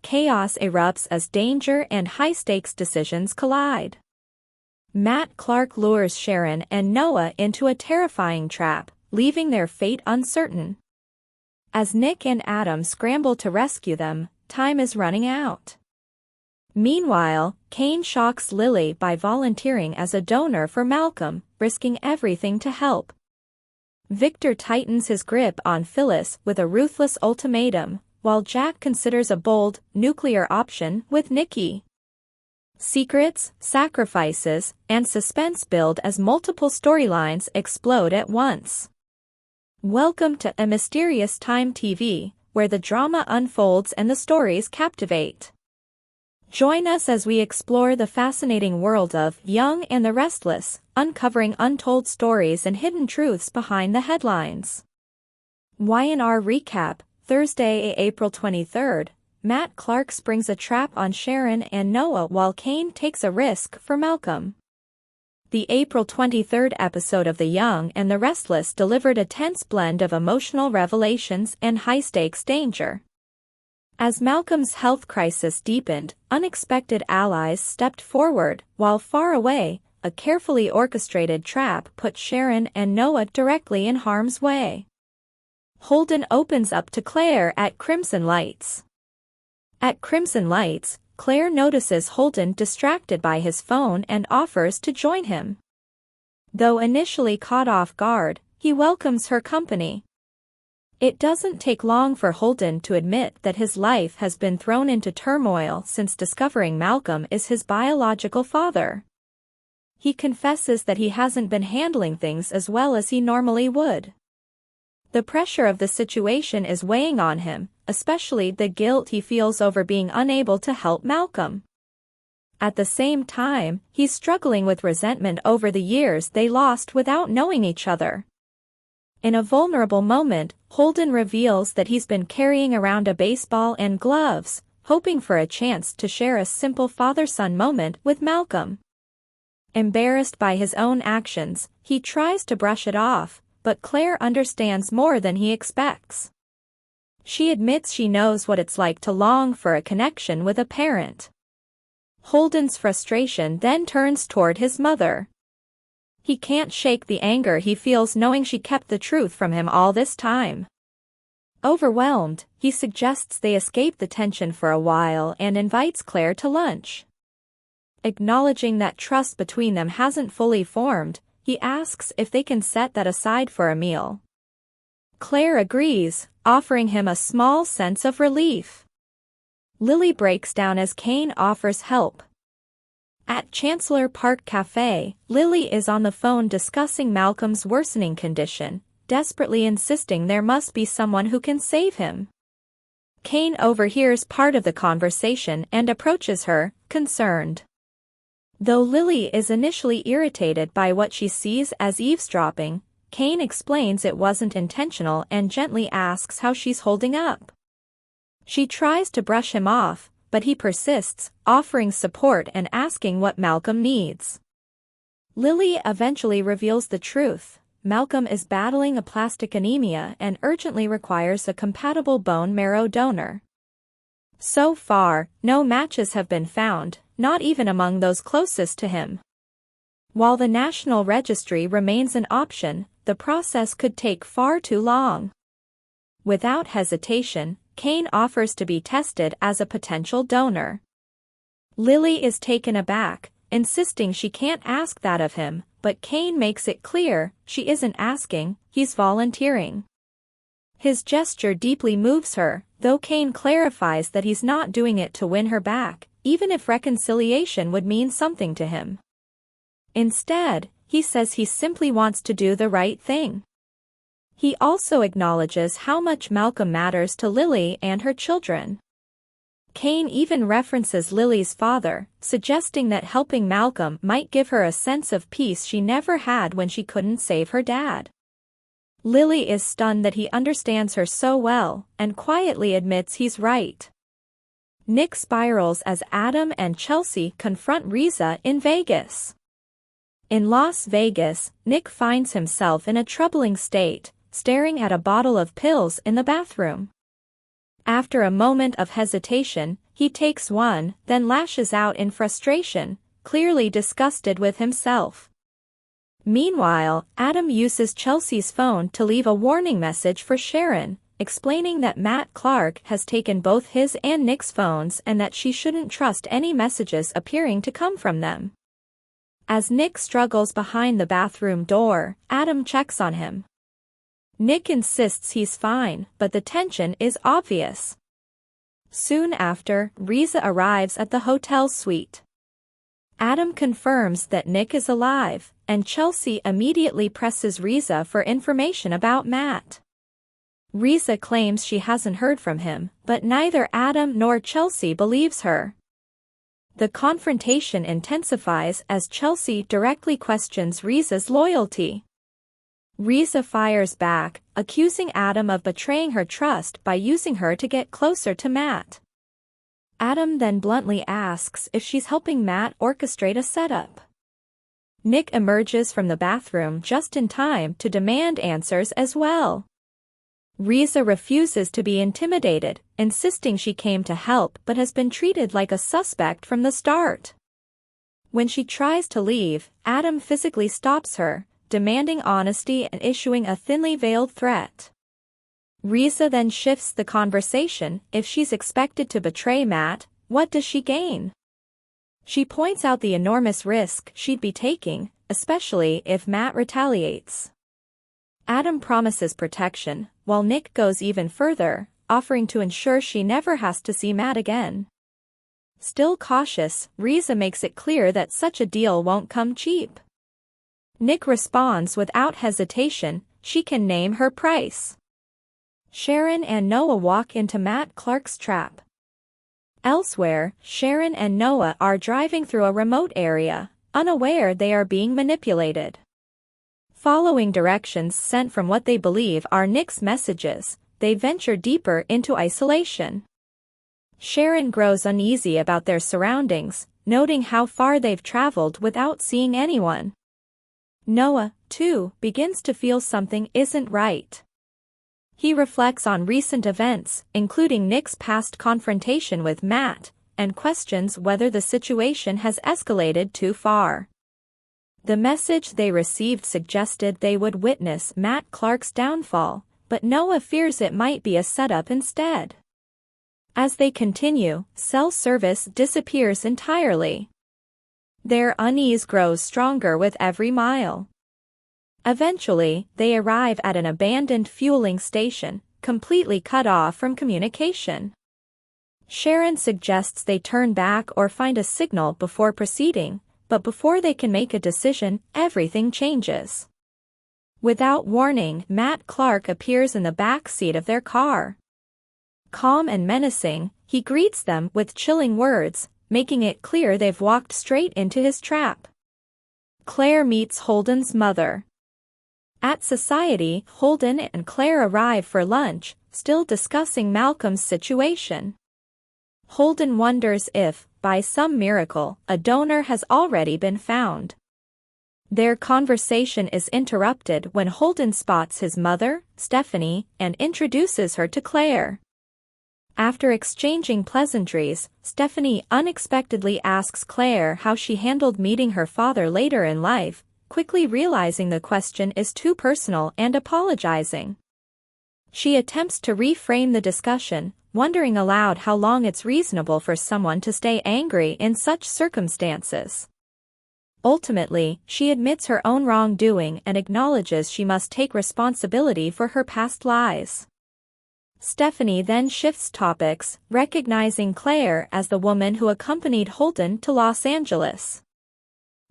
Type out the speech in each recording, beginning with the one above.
chaos erupts as danger and high-stakes decisions collide. Matt Clark lures Sharon and Noah into a terrifying trap, leaving their fate uncertain. As Nick and Adam scramble to rescue them, time is running out. Meanwhile, Kane shocks Lily by volunteering as a donor for Malcolm, risking everything to help. Victor tightens his grip on Phyllis with a ruthless ultimatum, while Jack considers a bold, nuclear option with Nikki. Secrets, sacrifices, and suspense build as multiple storylines explode at once. Welcome to A Mysterious Time TV, where the drama unfolds and the stories captivate. Join us as we explore the fascinating world of Young and the Restless, uncovering untold stories and hidden truths behind the headlines. Y&RRecap, Thursday, April 23rd. Matt Clark springs a trap on Sharon and Noah while Kane takes a risk for Malcolm. The April 23rd episode of The Young and the Restless delivered a tense blend of emotional revelations and high-stakes danger. As Malcolm's health crisis deepened, unexpected allies stepped forward, while far away, a carefully orchestrated trap put Sharon and Noah directly in harm's way. Holden opens up to Claire at Crimson Lights. At Crimson Lights, Claire notices Holden distracted by his phone and offers to join him. Though initially caught off guard, he welcomes her company. It doesn't take long for Holden to admit that his life has been thrown into turmoil since discovering Malcolm is his biological father. He confesses that he hasn't been handling things as well as he normally would. The pressure of the situation is weighing on him, especially the guilt he feels over being unable to help Malcolm. At the same time, he's struggling with resentment over the years they lost without knowing each other. In a vulnerable moment, Holden reveals that he's been carrying around a baseball and gloves, hoping for a chance to share a simple father-son moment with Malcolm. Embarrassed by his own actions, he tries to brush it off, but Claire understands more than he expects. She admits she knows what it's like to long for a connection with a parent. Holden's frustration then turns toward his mother. He can't shake the anger he feels knowing she kept the truth from him all this time. Overwhelmed, he suggests they escape the tension for a while and invites Claire to lunch. Acknowledging that trust between them hasn't fully formed, he asks if they can set that aside for a meal. Claire agrees, offering him a small sense of relief. Lily breaks down as Kane offers help. At Chancellor Park Cafe, Lily is on the phone discussing Malcolm's worsening condition, desperately insisting there must be someone who can save him. Kane overhears part of the conversation and approaches her, concerned. Though Lily is initially irritated by what she sees as eavesdropping, Kane explains it wasn't intentional and gently asks how she's holding up. She tries to brush him off, but he persists, offering support and asking what Malcolm needs. Lily eventually reveals the truth. Malcolm is battling aplastic anemia and urgently requires a compatible bone marrow donor. So far, no matches have been found, not even among those closest to him. While the National Registry remains an option, the process could take far too long. Without hesitation, Kane offers to be tested as a potential donor. Lily is taken aback, insisting she can't ask that of him, but Kane makes it clear she isn't asking, he's volunteering. His gesture deeply moves her, though Kane clarifies that he's not doing it to win her back, even if reconciliation would mean something to him. Instead, he says he simply wants to do the right thing. He also acknowledges how much Malcolm matters to Lily and her children. Kane even references Lily's father, suggesting that helping Malcolm might give her a sense of peace she never had when she couldn't save her dad. Lily is stunned that he understands her so well, and quietly admits he's right. Nick spirals as Adam and Chelsea confront Riza in Vegas. In Las Vegas, Nick finds himself in a troubling state, staring at a bottle of pills in the bathroom. After a moment of hesitation, He takes one, then lashes out in frustration, clearly disgusted with himself. Meanwhile, Adam uses Chelsea's phone to leave a warning message for Sharon, explaining that Matt Clark has taken both his and Nick's phones and that she shouldn't trust any messages appearing to come from them. As Nick struggles behind the bathroom door, Adam checks on him. Nick insists he's fine, but the tension is obvious. Soon after, Riza arrives at the hotel suite. Adam confirms that Nick is alive, and Chelsea immediately presses Riza for information about Matt. Riza claims she hasn't heard from him, but neither Adam nor Chelsea believes her. The confrontation intensifies as Chelsea directly questions Riza's loyalty. Riza fires back, accusing Adam of betraying her trust by using her to get closer to Matt. Adam then bluntly asks if she's helping Matt orchestrate a setup. Nick emerges from the bathroom just in time to demand answers as well. Riza refuses to be intimidated, insisting she came to help but has been treated like a suspect from the start. When she tries to leave, Adam physically stops her, demanding honesty and issuing a thinly veiled threat. Riza then shifts the conversation. If she's expected to betray Matt, what does she gain? She points out the enormous risk she'd be taking, especially if Matt retaliates. Adam promises protection, while Nick goes even further, offering to ensure she never has to see Matt again. Still cautious, Riza makes it clear that such a deal won't come cheap. Nick responds without hesitation, she can name her price. Sharon and Noah walk into Matt Clark's trap. Elsewhere, Sharon and Noah are driving through a remote area, unaware they are being manipulated. Following directions sent from what they believe are Nick's messages, they venture deeper into isolation. Sharon grows uneasy about their surroundings, noting how far they've traveled without seeing anyone. Noah, too, begins to feel something isn't right. He reflects on recent events, including Nick's past confrontation with Matt, and questions whether the situation has escalated too far. The message they received suggested they would witness Matt Clark's downfall, but Noah fears it might be a setup instead. As they continue, cell service disappears entirely. Their unease grows stronger with every mile. Eventually, they arrive at an abandoned fueling station, completely cut off from communication. Sharon suggests they turn back or find a signal before proceeding, but before they can make a decision, everything changes. Without warning, Matt Clark appears in the back seat of their car. Calm and menacing, he greets them with chilling words, making it clear they've walked straight into his trap. Claire meets Holden's mother. At Society, Holden and Claire arrive for lunch, still discussing Malcolm's situation. Holden wonders if, by some miracle, a donor has already been found. Their conversation is interrupted when Holden spots his mother, Stephanie, and introduces her to Claire. After exchanging pleasantries, Stephanie unexpectedly asks Claire how she handled meeting her father later in life, quickly realizing the question is too personal and apologizing. She attempts to reframe the discussion, wondering aloud how long it's reasonable for someone to stay angry in such circumstances. Ultimately, she admits her own wrongdoing and acknowledges she must take responsibility for her past lies. Stephanie then shifts topics, recognizing Claire as the woman who accompanied Holden to Los Angeles.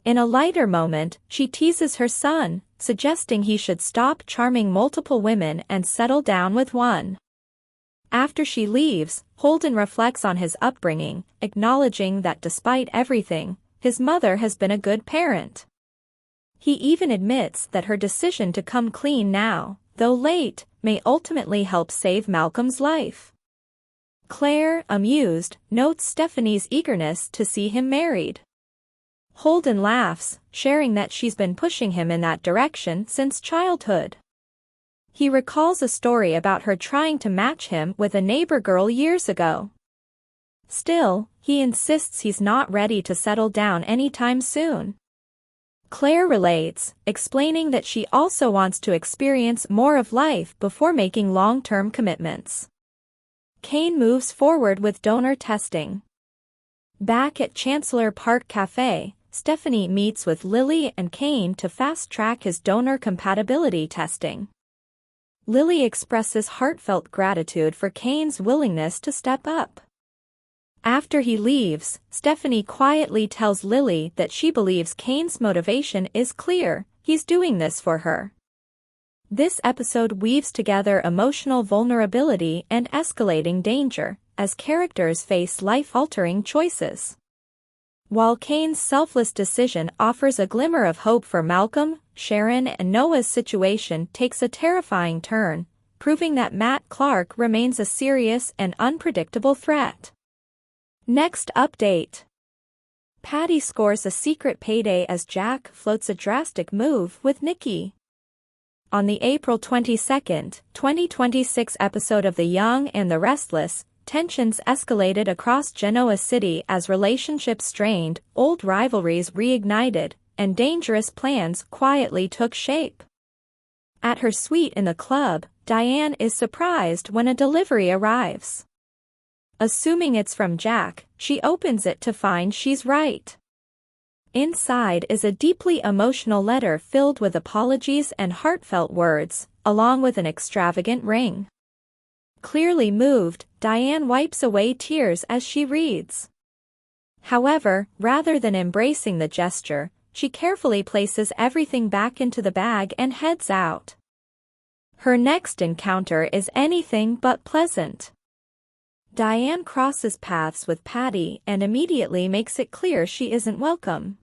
In a lighter moment, she teases her son, suggesting he should stop charming multiple women and settle down with one. After she leaves, Holden reflects on his upbringing, acknowledging that despite everything, his mother has been a good parent. He even admits that her decision to come clean now, though late, may ultimately help save Malcolm's life. Claire, amused, notes Stephanie's eagerness to see him married. Holden laughs, sharing that she's been pushing him in that direction since childhood. He recalls a story about her trying to match him with a neighbor girl years ago. Still, he insists he's not ready to settle down anytime soon. Claire relates, explaining that she also wants to experience more of life before making long-term commitments. Kane moves forward with donor testing. Back at Chancellor Park Cafe, Stephanie meets with Lily and Kane to fast-track his donor compatibility testing. Lily expresses heartfelt gratitude for Kane's willingness to step up. After he leaves, Stephanie quietly tells Lily that she believes Kane's motivation is clear, he's doing this for her. This episode weaves together emotional vulnerability and escalating danger, as characters face life-altering choices. While Kane's selfless decision offers a glimmer of hope for Malcolm, Sharon and Noah's situation takes a terrifying turn, proving that Matt Clark remains a serious and unpredictable threat. Next update. Patty scores a secret payday as Jack floats a drastic move with Nikki. On the April 22, 2026 episode of The Young and the Restless, tensions escalated across Genoa City as relationships strained, old rivalries reignited, and dangerous plans quietly took shape. At her suite in the club, Diane is surprised when a delivery arrives. Assuming it's from Jack, she opens it to find she's right. Inside is a deeply emotional letter filled with apologies and heartfelt words, along with an extravagant ring. Clearly moved, Diane wipes away tears as she reads. However, rather than embracing the gesture, she carefully places everything back into the bag and heads out. Her next encounter is anything but pleasant. Diane crosses paths with Patty and immediately makes it clear she isn't welcome.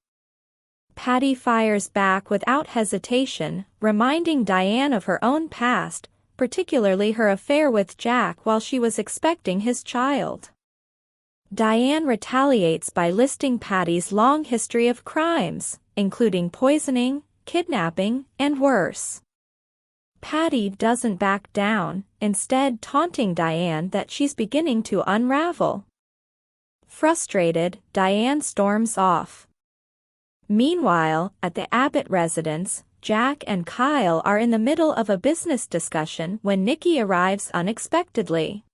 Patty fires back without hesitation, reminding Diane of her own past, particularly her affair with Jack while she was expecting his child. Diane retaliates by listing Patty's long history of crimes, including poisoning, kidnapping, and worse. Patty doesn't back down, instead taunting Diane that she's beginning to unravel. Frustrated, Diane storms off. Meanwhile, at the Abbott residence, Jack and Kyle are in the middle of a business discussion when Nikki arrives unexpectedly.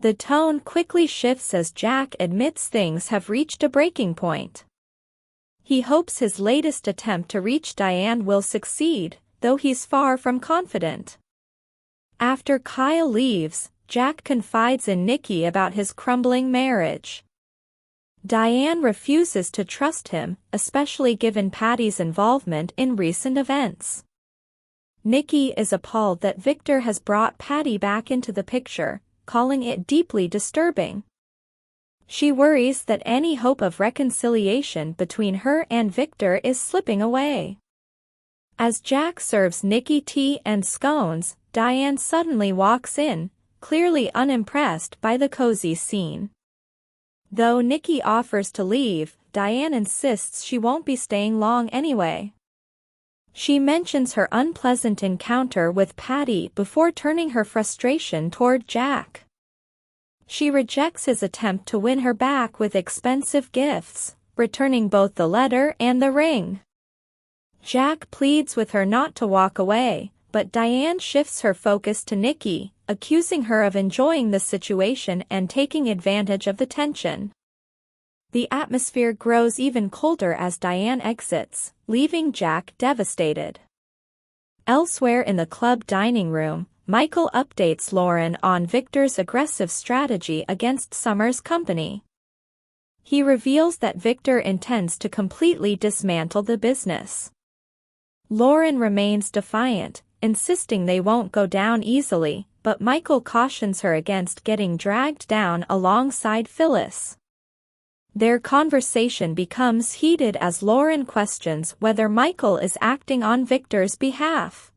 The tone quickly shifts as Jack admits things have reached a breaking point. He hopes his latest attempt to reach Diane will succeed, though he's far from confident. After Kyle leaves, Jack confides in Nikki about his crumbling marriage. Diane refuses to trust him, especially given Patty's involvement in recent events. Nikki is appalled that Victor has brought Patty back into the picture, calling it deeply disturbing. She worries that any hope of reconciliation between her and Victor is slipping away. As Jack serves Nikki tea and scones, Diane suddenly walks in, clearly unimpressed by the cozy scene. Though Nikki offers to leave, Diane insists she won't be staying long anyway. She mentions her unpleasant encounter with Patty before turning her frustration toward Jack. She rejects his attempt to win her back with expensive gifts, returning both the letter and the ring. Jack pleads with her not to walk away, but Diane shifts her focus to Nikki, accusing her of enjoying the situation and taking advantage of the tension. The atmosphere grows even colder as Diane exits, leaving Jack devastated. Elsewhere in the club dining room, Michael updates Lauren on Victor's aggressive strategy against Summer's company. He reveals that Victor intends to completely dismantle the business. Lauren remains defiant, insisting they won't go down easily, but Michael cautions her against getting dragged down alongside Phyllis. Their conversation becomes heated as Lauren questions whether Michael is acting on Victor's behalf.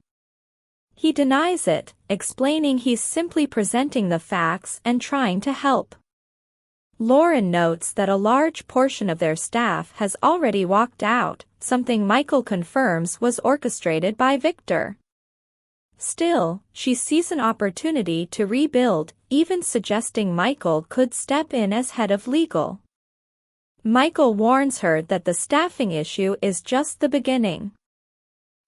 He denies it, explaining he's simply presenting the facts and trying to help. Lauren notes that a large portion of their staff has already walked out, something Michael confirms was orchestrated by Victor. Still, she sees an opportunity to rebuild, even suggesting Michael could step in as head of legal. Michael warns her that the staffing issue is just the beginning.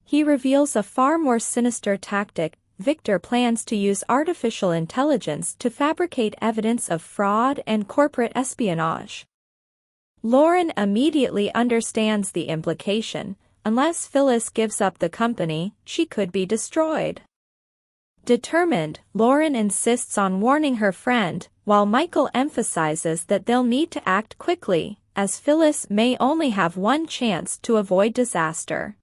He reveals a far more sinister tactic. Victor plans to use artificial intelligence to fabricate evidence of fraud and corporate espionage. Lauren immediately understands the implication. Unless Phyllis gives up the company, she could be destroyed. Determined, Lauren insists on warning her friend, while Michael emphasizes that they'll need to act quickly, as Phyllis may only have one chance to avoid disaster.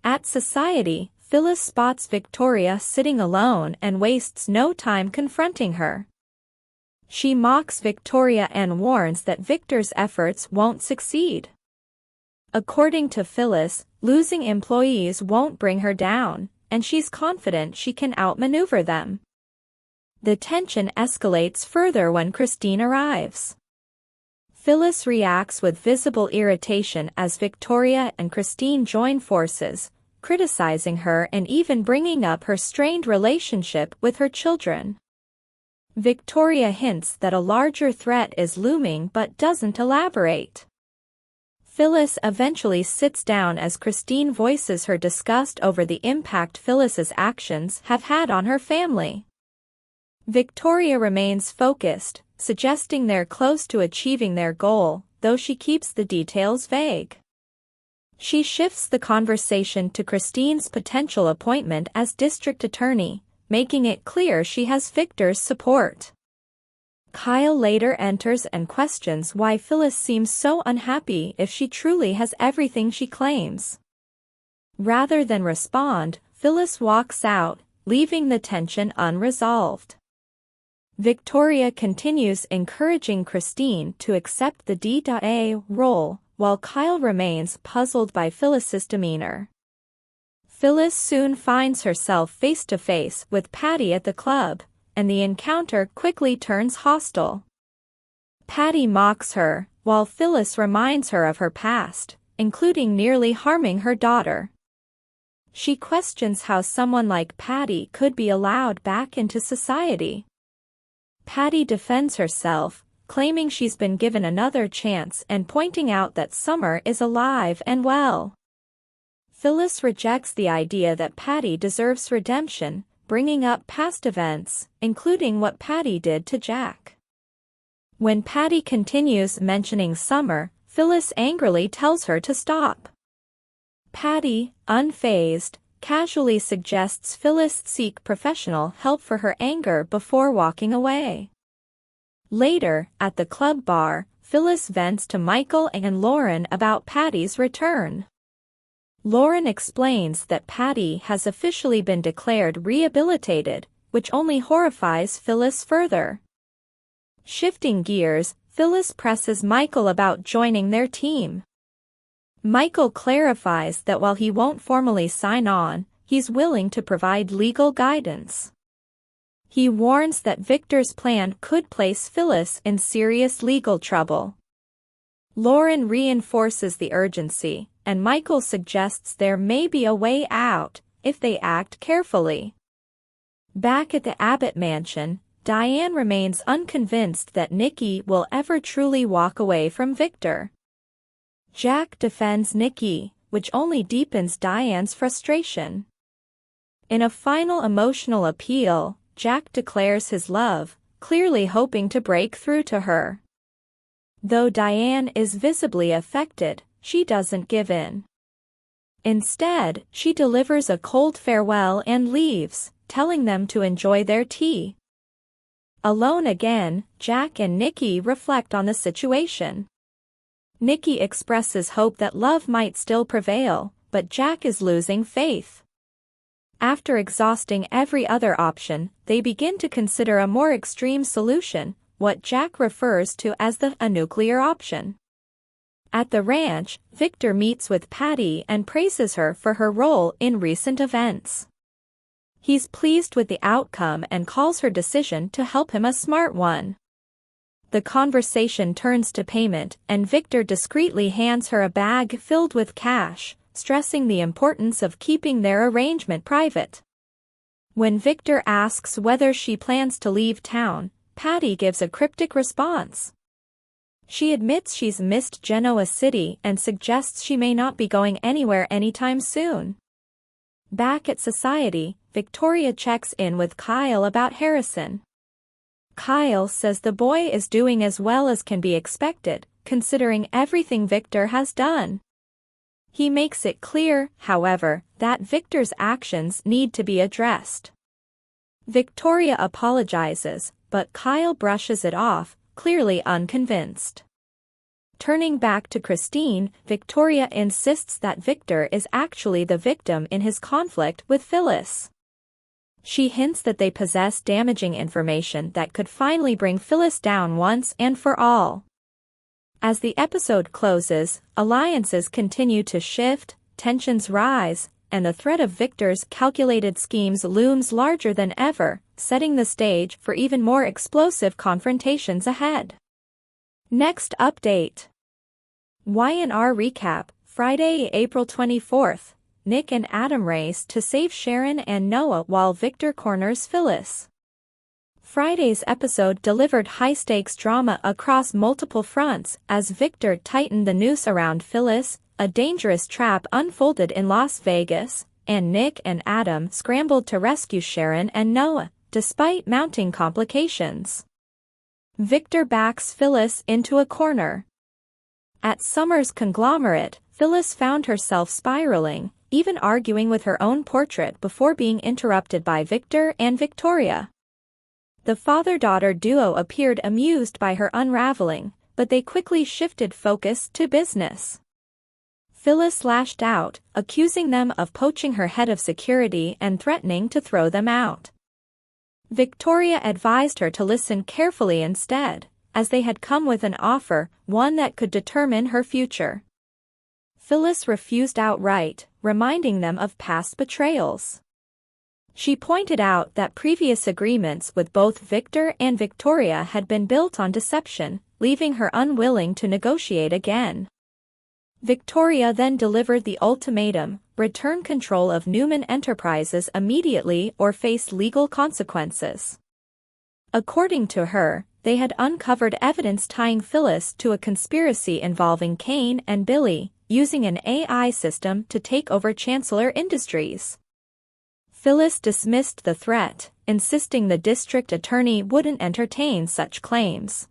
At Society, Phyllis spots Victoria sitting alone and wastes no time confronting her. She mocks Victoria and warns that Victor's efforts won't succeed. According to Phyllis, losing employees won't bring her down, and she's confident she can outmaneuver them. The tension escalates further when Christine arrives. Phyllis reacts with visible irritation as Victoria and Christine join forces, criticizing her and even bringing up her strained relationship with her children. Victoria hints that a larger threat is looming but doesn't elaborate. Phyllis eventually sits down as Christine voices her disgust over the impact Phyllis's actions have had on her family. Victoria remains focused, suggesting they're close to achieving their goal, though she keeps the details vague. She shifts the conversation to Christine's potential appointment as district attorney, making it clear she has Victor's support. Kyle later enters and questions why Phyllis seems so unhappy if she truly has everything she claims. Rather than respond, Phyllis walks out, leaving the tension unresolved. Victoria continues encouraging Christine to accept the D.A. role, while Kyle remains puzzled by Phyllis's demeanor. Phyllis soon finds herself face-to-face with Patty at the club, and the encounter quickly turns hostile. Patty mocks her, while Phyllis reminds her of her past, including nearly harming her daughter. She questions how someone like Patty could be allowed back into society. Patty defends herself, claiming she's been given another chance and pointing out that Summer is alive and well. Phyllis rejects the idea that Patty deserves redemption, bringing up past events, including what Patty did to Jack. When Patty continues mentioning Summer, Phyllis angrily tells her to stop. Patty, unfazed, casually suggests Phyllis seek professional help for her anger before walking away. Later, at the club bar, Phyllis vents to Michael and Lauren about Patty's return. Lauren explains that Patty has officially been declared rehabilitated, which only horrifies Phyllis further. Shifting gears, Phyllis presses Michael about joining their team. Michael clarifies that while he won't formally sign on, he's willing to provide legal guidance. He warns that Victor's plan could place Phyllis in serious legal trouble. Lauren reinforces the urgency, and Michael suggests there may be a way out, if they act carefully. Back at the Abbott mansion, Diane remains unconvinced that Nikki will ever truly walk away from Victor. Jack defends Nikki, which only deepens Diane's frustration. In a final emotional appeal, Jack declares his love, clearly hoping to break through to her. Though Diane is visibly affected, she doesn't give in. Instead, she delivers a cold farewell and leaves, telling them to enjoy their tea. Alone again, Jack and Nikki reflect on the situation. Nikki expresses hope that love might still prevail, but Jack is losing faith. After exhausting every other option, they begin to consider a more extreme solution, what Jack refers to as a nuclear option. At the ranch, Victor meets with Patty and praises her for her role in recent events. He's pleased with the outcome and calls her decision to help him a smart one. The conversation turns to payment, and Victor discreetly hands her a bag filled with cash, stressing the importance of keeping their arrangement private. When Victor asks whether she plans to leave town, Patty gives a cryptic response. She admits she's missed Genoa City and suggests she may not be going anywhere anytime soon. Back at Society, Victoria checks in with Kyle about Harrison. Kyle says the boy is doing as well as can be expected, considering everything Victor has done. He makes it clear, however, that Victor's actions need to be addressed. Victoria apologizes, but Kyle brushes it off, clearly unconvinced. Turning back to Christine, Victoria insists that Victor is actually the victim in his conflict with Phyllis. She hints that they possess damaging information that could finally bring Phyllis down once and for all. As the episode closes, alliances continue to shift, tensions rise, and the threat of Victor's calculated schemes looms larger than ever, setting the stage for even more explosive confrontations ahead. Next update. Y&RRecap, Friday, April 24th. Nick and Adam race to save Sharon and Noah while Victor corners Phyllis. Friday's episode delivered high-stakes drama across multiple fronts as Victor tightened the noose around Phyllis, a dangerous trap unfolded in Las Vegas, and Nick and Adam scrambled to rescue Sharon and Noah, despite mounting complications. Victor backs Phyllis into a corner. At Summer's conglomerate, Phyllis found herself spiraling, even arguing with her own portrait before being interrupted by Victor and Victoria. The father-daughter duo appeared amused by her unraveling, but they quickly shifted focus to business. Phyllis lashed out, accusing them of poaching her head of security and threatening to throw them out. Victoria advised her to listen carefully instead, as they had come with an offer, one that could determine her future. Phyllis refused outright, reminding them of past betrayals. She pointed out that previous agreements with both Victor and Victoria had been built on deception, leaving her unwilling to negotiate again. Victoria then delivered the ultimatum: return control of Newman Enterprises immediately or face legal consequences. According to her, they had uncovered evidence tying Phyllis to a conspiracy involving Kane and Billy, using an AI system to take over Chancellor Industries. Phyllis dismissed the threat, insisting the district attorney wouldn't entertain such claims.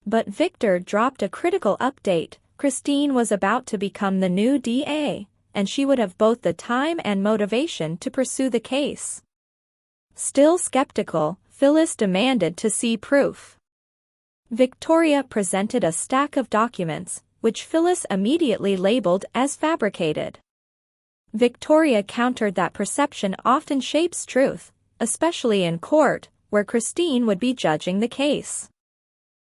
But Victor dropped a critical update: Christine was about to become the new DA, and she would have both the time and motivation to pursue the case. Still skeptical, Phyllis demanded to see proof. Victoria presented a stack of documents, which Phyllis immediately labeled as fabricated. Victoria countered that perception often shapes truth, especially in court, where Christine would be judging the case.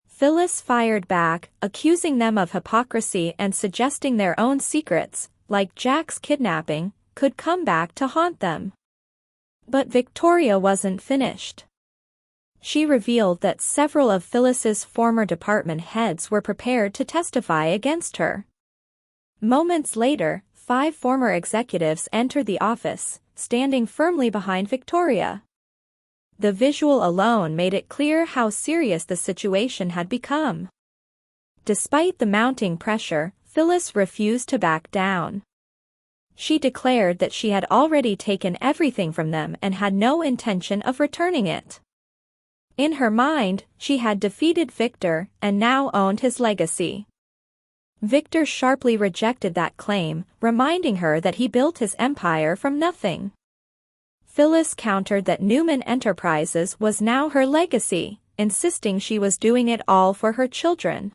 Phyllis fired back, accusing them of hypocrisy and suggesting their own secrets, like Jack's kidnapping, could come back to haunt them. But Victoria wasn't finished. She revealed that several of Phyllis's former department heads were prepared to testify against her. Moments later, 5 former executives entered the office, standing firmly behind Victoria. The visual alone made it clear how serious the situation had become. Despite the mounting pressure, Phyllis refused to back down. She declared that she had already taken everything from them and had no intention of returning it. In her mind, she had defeated Victor and now owned his legacy. Victor sharply rejected that claim, reminding her that he built his empire from nothing. Phyllis countered that Newman Enterprises was now her legacy, insisting she was doing it all for her children.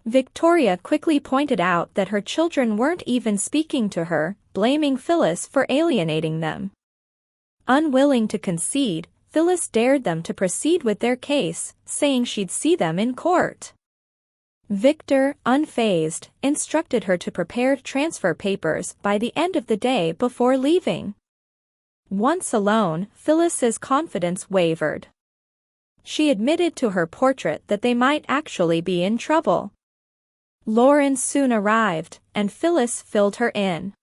Victoria quickly pointed out that her children weren't even speaking to her, blaming Phyllis for alienating them. Unwilling to concede, Phyllis dared them to proceed with their case, saying she'd see them in court. Victor, unfazed, instructed her to prepare transfer papers by the end of the day before leaving. Once alone, Phyllis's confidence wavered. She admitted to her portrait that they might actually be in trouble. Lauren soon arrived, and Phyllis filled her in.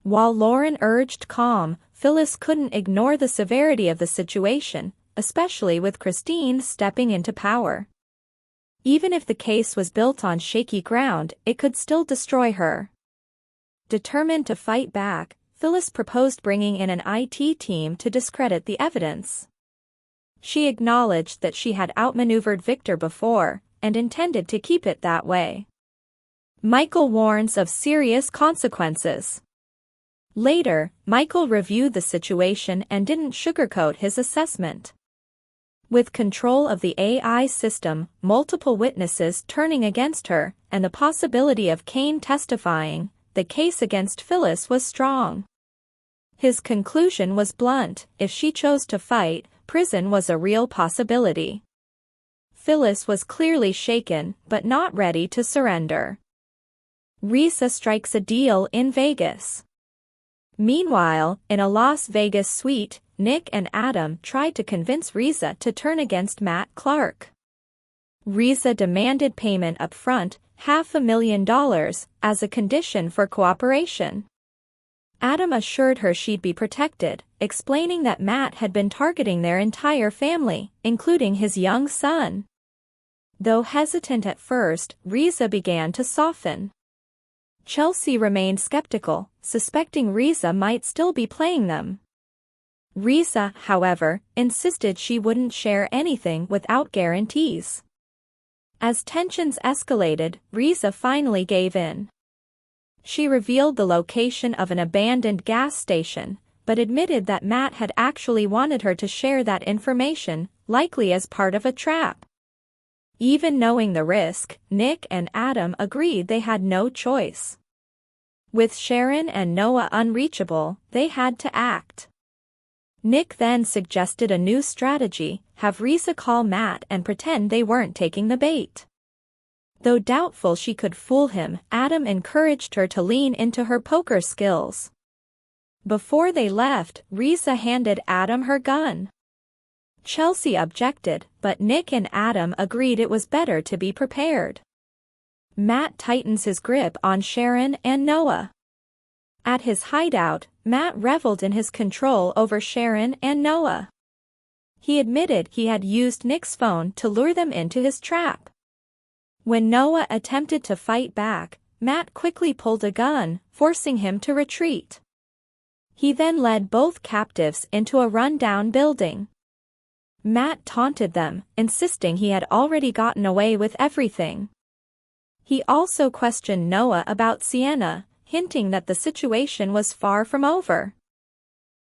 While Lauren urged calm, Phyllis couldn't ignore the severity of the situation, especially with Christine stepping into power. Even if the case was built on shaky ground, it could still destroy her. Determined to fight back, Phyllis proposed bringing in an IT team to discredit the evidence. She acknowledged that she had outmaneuvered Victor before, and intended to keep it that way. Michael warns of serious consequences. Later, Michael reviewed the situation and didn't sugarcoat his assessment. With control of the AI system, multiple witnesses turning against her, and the possibility of Kane testifying, the case against Phyllis was strong. His conclusion was blunt: if she chose to fight, prison was a real possibility. Phyllis was clearly shaken, but not ready to surrender. Risa strikes a deal in Vegas. Meanwhile, in a Las Vegas suite, Nick and Adam tried to convince Risa to turn against Matt Clark. Risa demanded payment up front, $500,000, as a condition for cooperation. Adam assured her she'd be protected, explaining that Matt had been targeting their entire family, including his young son. Though hesitant at first, Risa began to soften. Chelsea remained skeptical, suspecting Risa might still be playing them. Risa, however, insisted she wouldn't share anything without guarantees. As tensions escalated, Risa finally gave in. She revealed the location of an abandoned gas station, but admitted that Matt had actually wanted her to share that information, likely as part of a trap. Even knowing the risk, Nick and Adam agreed they had no choice. With Sharon and Noah unreachable, they had to act. Nick then suggested a new strategy: have Risa call Matt and pretend they weren't taking the bait. Though doubtful she could fool him, Adam encouraged her to lean into her poker skills. Before they left, Risa handed Adam her gun. Chelsea objected, but Nick and Adam agreed it was better to be prepared. Matt tightens his grip on Sharon and Noah. At his hideout, Matt reveled in his control over Sharon and Noah. He admitted he had used Nick's phone to lure them into his trap. When Noah attempted to fight back, Matt quickly pulled a gun, forcing him to retreat. He then led both captives into a rundown building. Matt taunted them, insisting he had already gotten away with everything. He also questioned Noah about Sienna, hinting that the situation was far from over.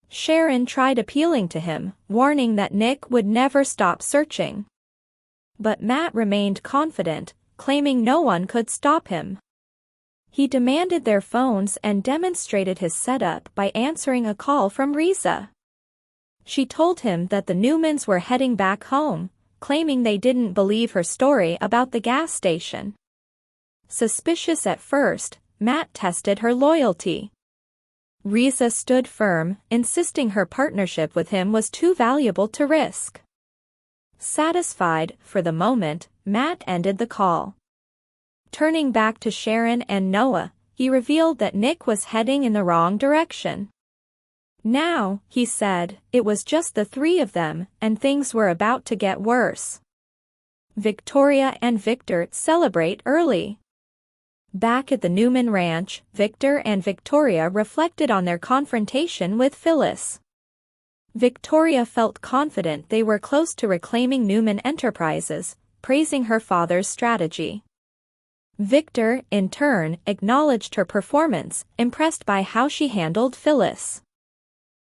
Sharon tried appealing to him, warning that Nick would never stop searching. But Matt remained confident, claiming no one could stop him. He demanded their phones and demonstrated his setup by answering a call from Risa. She told him that the Newmans were heading back home, claiming they didn't believe her story about the gas station. Suspicious at first, Matt tested her loyalty. Risa stood firm, insisting her partnership with him was too valuable to risk. Satisfied, for the moment, Matt ended the call. Turning back to Sharon and Noah, he revealed that Nick was heading in the wrong direction. Now, he said, it was just the three of them, and things were about to get worse. Victoria and Victor celebrate early. Back at the Newman Ranch, Victor and Victoria reflected on their confrontation with Phyllis. Victoria felt confident they were close to reclaiming Newman Enterprises, praising her father's strategy. Victor, in turn, acknowledged her performance, impressed by how she handled Phyllis.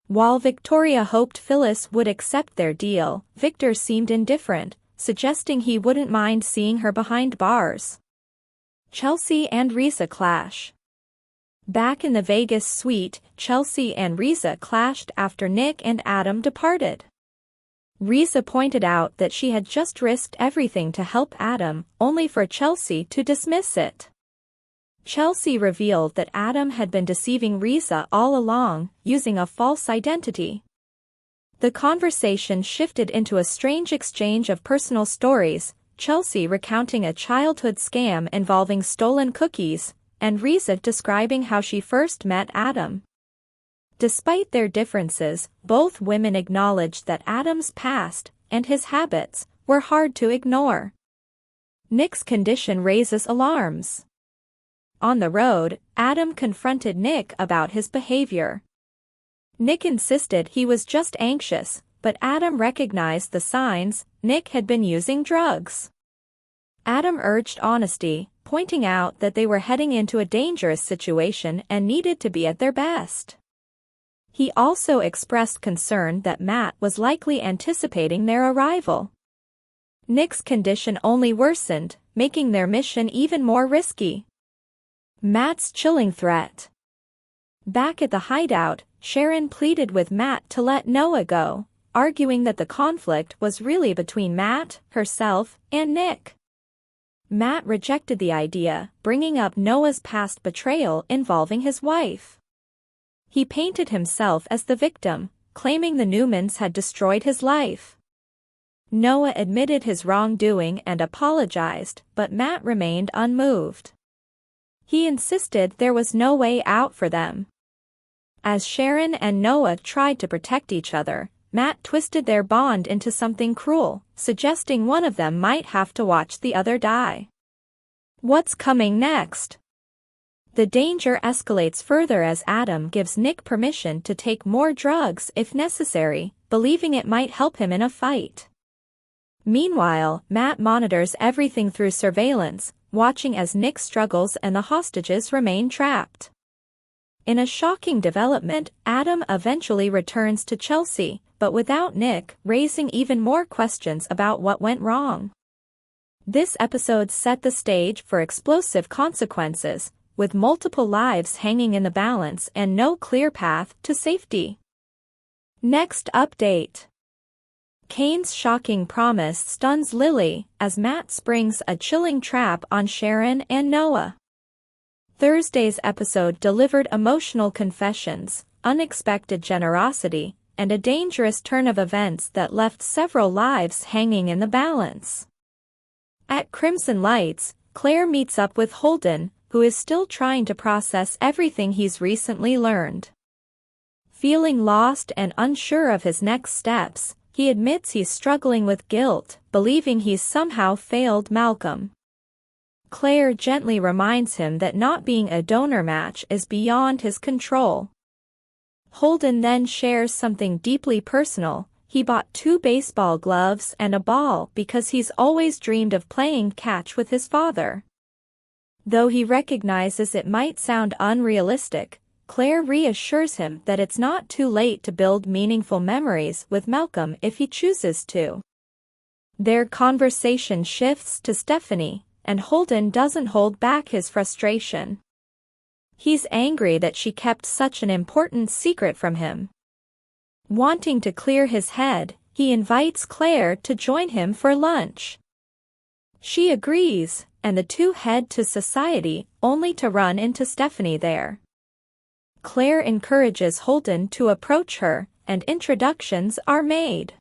While Victoria hoped Phyllis would accept their deal, Victor seemed indifferent, suggesting he wouldn't mind seeing her behind bars. Chelsea and Risa clash. Back in the Vegas suite, Chelsea and Risa clashed after Nick and Adam departed. Risa pointed out that she had just risked everything to help Adam, only for Chelsea to dismiss it. Chelsea revealed that Adam had been deceiving Risa all along, using a false identity. The conversation shifted into a strange exchange of personal stories, Chelsea recounting a childhood scam involving stolen cookies, and Risa describing how she first met Adam. Despite their differences, both women acknowledged that Adam's past and his habits were hard to ignore. Nick's condition raises alarms. On the road, Adam confronted Nick about his behavior. Nick insisted he was just anxious, but Adam recognized the signs. Nick had been using drugs. Adam urged honesty, pointing out that they were heading into a dangerous situation and needed to be at their best. He also expressed concern that Matt was likely anticipating their arrival. Nick's condition only worsened, making their mission even more risky. Matt's chilling threat. Back at the hideout, Sharon pleaded with Matt to let Noah go, arguing that the conflict was really between Matt, herself, and Nick. Matt rejected the idea, bringing up Noah's past betrayal involving his wife. He painted himself as the victim, claiming the Newmans had destroyed his life. Noah admitted his wrongdoing and apologized, but Matt remained unmoved. He insisted there was no way out for them. As Sharon and Noah tried to protect each other, Matt twisted their bond into something cruel, suggesting one of them might have to watch the other die. What's coming next? The danger escalates further as Adam gives Nick permission to take more drugs if necessary, believing it might help him in a fight. Meanwhile, Matt monitors everything through surveillance, watching as Nick struggles and the hostages remain trapped. In a shocking development, Adam eventually returns to Chelsea, but without Nick, raising even more questions about what went wrong. This episode set the stage for explosive consequences, with multiple lives hanging in the balance and no clear path to safety. Next update. Kane's shocking promise stuns Lily as Matt springs a chilling trap on Sharon and Noah. Thursday's episode delivered emotional confessions, unexpected generosity, and a dangerous turn of events that left several lives hanging in the balance. At Crimson Lights, Claire meets up with Holden, who is still trying to process everything he's recently learned. Feeling lost and unsure of his next steps, he admits he's struggling with guilt, believing he's somehow failed Malcolm. Claire gently reminds him that not being a donor match is beyond his control. Holden then shares something deeply personal. He bought 2 baseball gloves and a ball because he's always dreamed of playing catch with his father. Though he recognizes it might sound unrealistic, Claire reassures him that it's not too late to build meaningful memories with Malcolm if he chooses to. Their conversation shifts to Stephanie, and Holden doesn't hold back his frustration. He's angry that she kept such an important secret from him. Wanting to clear his head, he invites Claire to join him for lunch. She agrees, and the two head to society, only to run into Stephanie there. Claire encourages Holden to approach her, and introductions are made.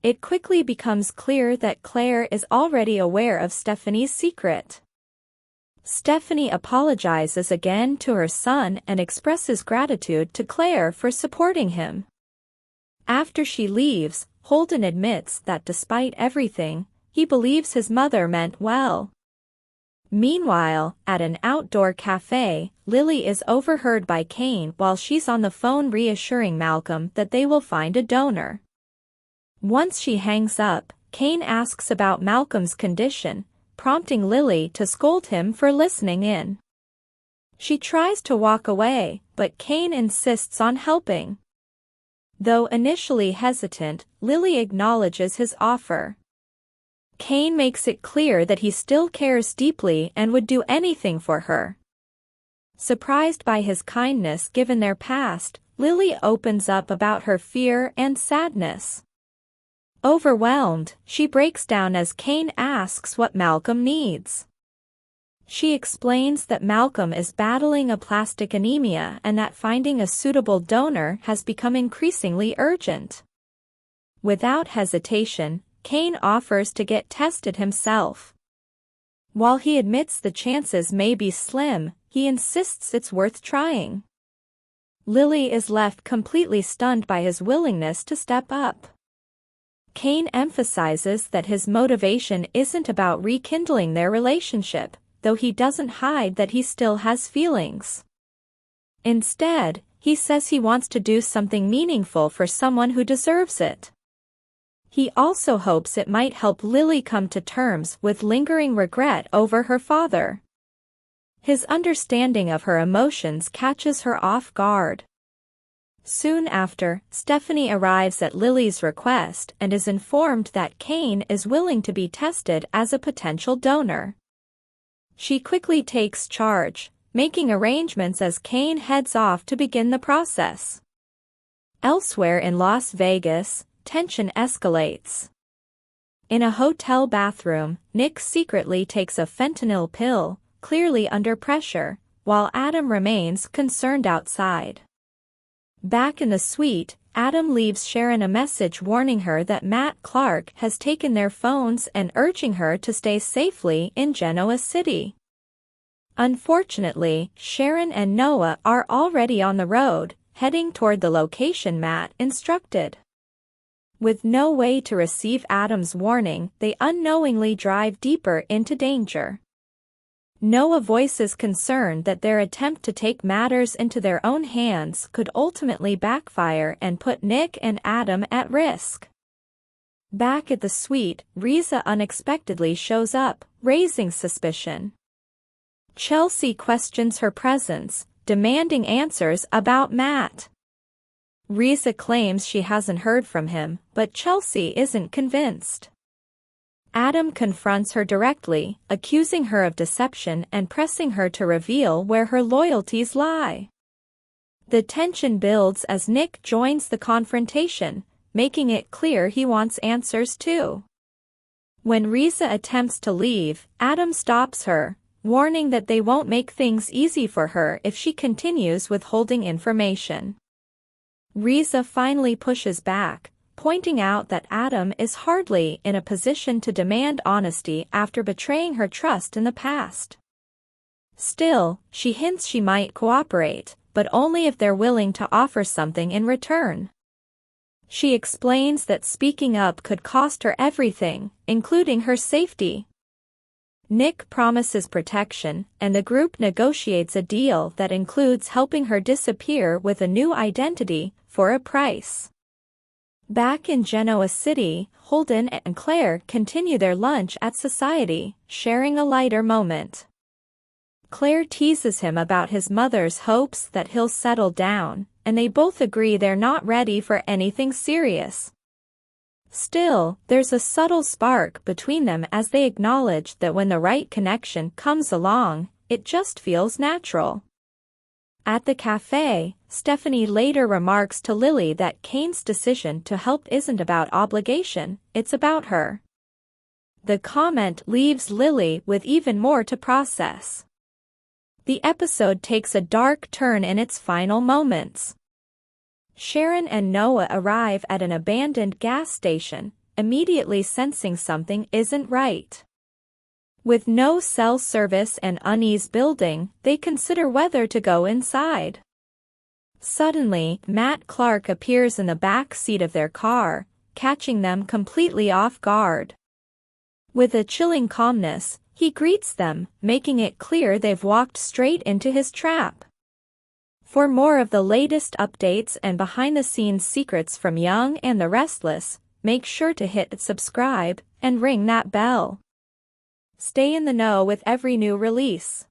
It quickly becomes clear that Claire is already aware of Stephanie's secret. Stephanie apologizes again to her son and expresses gratitude to Claire for supporting him. After she leaves, Holden admits that despite everything, he believes his mother meant well. Meanwhile, at an outdoor cafe, Lily is overheard by Kane while she's on the phone reassuring Malcolm that they will find a donor. Once she hangs up, Kane asks about Malcolm's condition, prompting Lily to scold him for listening in. She tries to walk away, but Kane insists on helping. Though initially hesitant, Lily acknowledges his offer. Kane makes it clear that he still cares deeply and would do anything for her. Surprised by his kindness given their past, Lily opens up about her fear and sadness. Overwhelmed, she breaks down as Kane asks what Malcolm needs. She explains that Malcolm is battling aplastic anemia and that finding a suitable donor has become increasingly urgent. Without hesitation, Kane offers to get tested himself. While he admits the chances may be slim, he insists it's worth trying. Lily is left completely stunned by his willingness to step up. Kane emphasizes that his motivation isn't about rekindling their relationship, though he doesn't hide that he still has feelings. Instead, he says he wants to do something meaningful for someone who deserves it. He also hopes it might help Lily come to terms with lingering regret over her father. His understanding of her emotions catches her off guard. Soon after, Stephanie arrives at Lily's request and is informed that Kane is willing to be tested as a potential donor. She quickly takes charge, making arrangements as Kane heads off to begin the process. Elsewhere in Las Vegas, tension escalates. In a hotel bathroom, Nick secretly takes a fentanyl pill, clearly under pressure, while Adam remains concerned outside. Back in the suite, Adam leaves Sharon a message warning her that Matt Clark has taken their phones and urging her to stay safely in Genoa City. Unfortunately, Sharon and Noah are already on the road, heading toward the location Matt instructed. With no way to receive Adam's warning, they unknowingly drive deeper into danger. Noah voices concern that their attempt to take matters into their own hands could ultimately backfire and put Nick and Adam at risk. Back at the suite, Reza unexpectedly shows up, raising suspicion. Chelsea questions her presence, demanding answers about Matt. Reza claims she hasn't heard from him, but Chelsea isn't convinced. Adam confronts her directly, accusing her of deception and pressing her to reveal where her loyalties lie. The tension builds as Nick joins the confrontation, making it clear he wants answers too. When Reza attempts to leave, Adam stops her, warning that they won't make things easy for her if she continues withholding information. Reza finally pushes back, pointing out that Adam is hardly in a position to demand honesty after betraying her trust in the past. Still, she hints she might cooperate, but only if they're willing to offer something in return. She explains that speaking up could cost her everything, including her safety. Nick promises protection, and the group negotiates a deal that includes helping her disappear with a new identity, for a price. Back in Genoa City, Holden and Claire continue their lunch at Society, sharing a lighter moment. Claire teases him about his mother's hopes that he'll settle down, and they both agree they're not ready for anything serious. Still, there's a subtle spark between them as they acknowledge that when the right connection comes along, it just feels natural. At the cafe, Stephanie later remarks to Lily that Kane's decision to help isn't about obligation, it's about her. The comment leaves Lily with even more to process. The episode takes a dark turn in its final moments. Sharon and Noah arrive at an abandoned gas station, immediately sensing something isn't right. With no cell service and unease building, they consider whether to go inside. Suddenly, Matt Clark appears in the back seat of their car, catching them completely off guard. With a chilling calmness, he greets them, making it clear they've walked straight into his trap. For more of the latest updates and behind-the-scenes secrets from Young and the Restless, make sure to hit subscribe and ring that bell. Stay in the know with every new release.